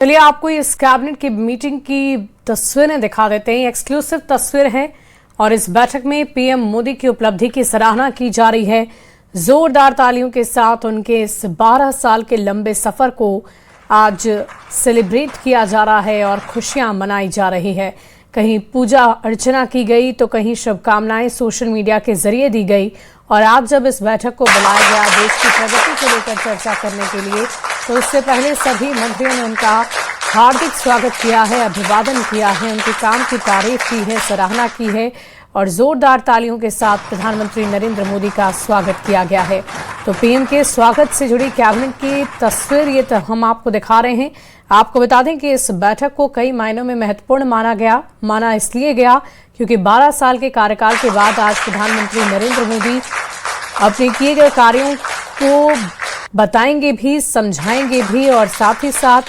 चलिए आपको इस कैबिनेट की मीटिंग की तस्वीरें दिखा देते हैं। एक्सक्लूसिव तस्वीर है और इस बैठक में पीएम मोदी की उपलब्धि की सराहना की जा रही है। जोरदार तालियों के साथ उनके इस 12 साल के लंबे सफर को आज सेलिब्रेट किया जा रहा है और खुशियां मनाई जा रही है। कहीं पूजा अर्चना की गई तो कहीं शुभकामनाएं सोशल मीडिया के जरिए दी गई। और आज जब इस बैठक को बुलाया गया देश की प्रगति को लेकर चर्चा करने के लिए, तो उससे पहले सभी मंत्रियों ने उनका हार्दिक स्वागत किया है, अभिवादन किया है, उनके काम की तारीफ की है, सराहना की है और जोरदार तालियों के साथ प्रधानमंत्री नरेंद्र मोदी का स्वागत किया गया है। तो पीएम के स्वागत से जुड़ी कैबिनेट की तस्वीर ये हम आपको दिखा रहे हैं। आपको बता दें कि इस बैठक को कई मायनों में महत्वपूर्ण माना इसलिए गया क्योंकि 12 साल के कार्यकाल के बाद आज प्रधानमंत्री नरेंद्र मोदी अपने किए गए कार्यों को बताएंगे भी, समझाएंगे भी और साथ ही साथ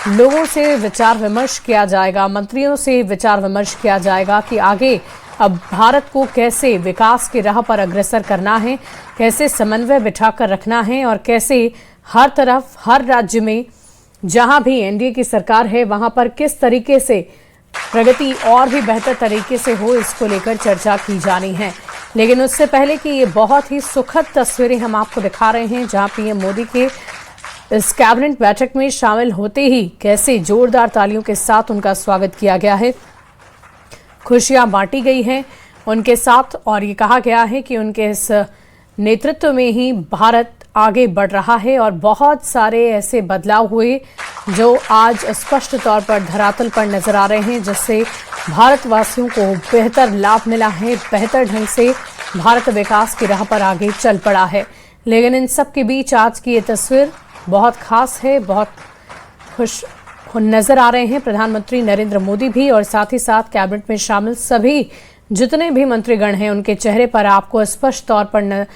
लोगों से विचार विमर्श किया जाएगा, मंत्रियों से विचार विमर्श किया जाएगा कि आगे अब भारत को कैसे विकास की राह पर अग्रसर करना है, कैसे समन्वय बिठाकर रखना है और कैसे हर तरफ हर राज्य में जहां भी एनडीए की सरकार है वहां पर किस तरीके से प्रगति और भी बेहतर तरीके से हो, इसको लेकर चर्चा की जानी है। लेकिन उससे पहले कि ये बहुत ही सुखद तस्वीरें हम आपको दिखा रहे हैं जहां पीएम मोदी के इस कैबिनेट बैठक में शामिल होते ही कैसे जोरदार तालियों के साथ उनका स्वागत किया गया है, खुशियां बांटी गई हैं उनके साथ और ये कहा गया है कि उनके इस नेतृत्व में ही भारत आगे बढ़ रहा है और बहुत सारे ऐसे बदलाव हुए जो आज स्पष्ट तौर पर धरातल पर नजर आ रहे हैं, जिससे भारतवासियों को बेहतर लाभ मिला है, बेहतर ढंग से भारत विकास की राह पर आगे चल पड़ा है। लेकिन इन सब के बीच आज की ये तस्वीर बहुत खास है, बहुत खुश नजर आ रहे हैं प्रधानमंत्री नरेंद्र मोदी भी और साथ ही साथ कैबिनेट में शामिल सभी जितने भी मंत्रीगण हैं उनके चेहरे पर आपको स्पष्ट तौर पर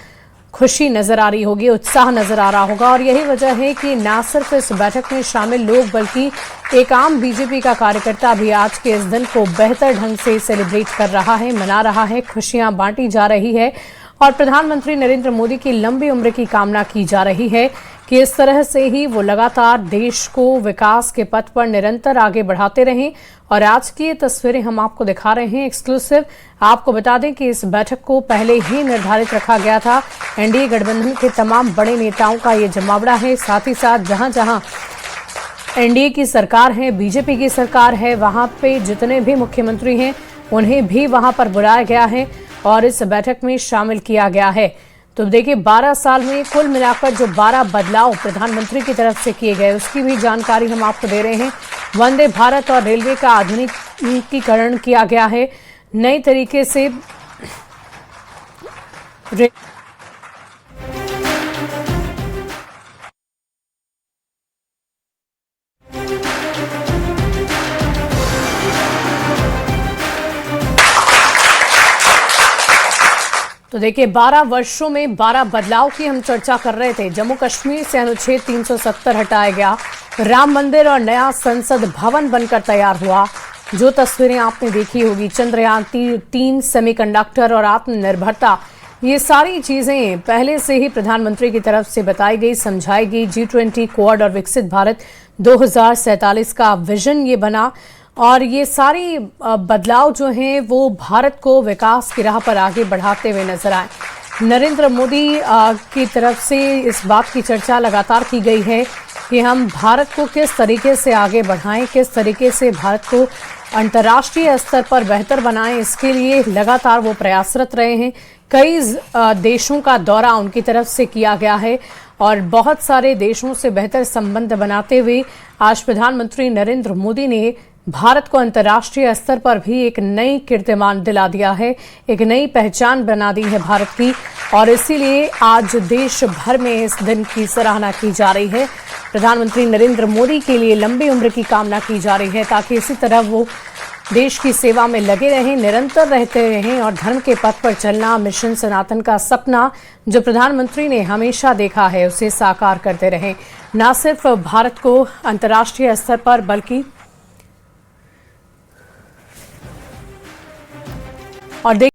खुशी नजर आ रही होगी, उत्साह नजर आ रहा होगा। और यही वजह है कि ना सिर्फ इस बैठक में शामिल लोग बल्कि एक आम बीजेपी का कार्यकर्ता भी आज के इस दिन को बेहतर ढंग से सेलिब्रेट कर रहा है, मना रहा है, खुशियां बांटी जा रही है और प्रधानमंत्री नरेंद्र मोदी की लंबी उम्र की कामना की जा रही है कि इस तरह से ही वो लगातार देश को विकास के पथ पर निरंतर आगे बढ़ाते रहें। और आज की ये तस्वीरें हम आपको दिखा रहे हैं एक्सक्लूसिव। आपको बता दें कि इस बैठक को पहले ही निर्धारित रखा गया था। एनडीए गठबंधन के तमाम बड़े नेताओं का ये जमावड़ा है, साथ ही साथ जहां जहां एनडीए की सरकार है, बीजेपी की सरकार है, वहां पे जितने भी मुख्यमंत्री हैं उन्हें भी वहां पर बुलाया गया है और इस बैठक में शामिल किया गया है। तो देखिए 12 साल में कुल मिलाकर जो 12 बदलाव प्रधानमंत्री की तरफ से किए गए उसकी भी जानकारी हम आपको दे रहे हैं। वंदे भारत और रेलवे का आधुनिकीकरण किया गया है, नई तरीके से तो देखिए 12 वर्षों में 12 बदलाव की हम चर्चा कर रहे थे। जम्मू कश्मीर से अनुच्छेद 370 हटाया गया, राम मंदिर और नया संसद भवन बनकर तैयार हुआ, जो तस्वीरें आपने देखी होगी, चंद्रयान 3 सेमीकंडक्टर और आत्मनिर्भरता, ये सारी चीजें पहले से ही प्रधानमंत्री की तरफ से बताई गई, समझाई गई। G20 क्वाड और विकसित भारत 2047 का विजन ये बना और ये सारी बदलाव जो हैं वो भारत को विकास की राह पर आगे बढ़ाते हुए नजर आए। नरेंद्र मोदी की तरफ से इस बात की चर्चा लगातार की गई है कि हम भारत को किस तरीके से आगे बढ़ाएं, किस तरीके से भारत को अंतर्राष्ट्रीय स्तर पर बेहतर बनाएं, इसके लिए लगातार वो प्रयासरत रहे हैं। कई देशों का दौरा उनकी तरफ से किया गया है और बहुत सारे देशों से बेहतर संबंध बनाते हुए आज प्रधानमंत्री नरेंद्र मोदी ने भारत को अंतर्राष्ट्रीय स्तर पर भी एक नई कीर्तिमान दिला दिया है, एक नई पहचान बना दी है भारत की और इसीलिए आज देश भर में इस दिन की सराहना की जा रही है। प्रधानमंत्री नरेंद्र मोदी के लिए लंबी उम्र की कामना की जा रही है ताकि इसी तरह वो देश की सेवा में लगे रहें, निरंतर रहते रहें और धर्म के पथ पर चलना, मिशन सनातन का सपना जो प्रधानमंत्री ने हमेशा देखा है उसे साकार करते रहें, न सिर्फ भारत को अंतर्राष्ट्रीय स्तर पर बल्कि और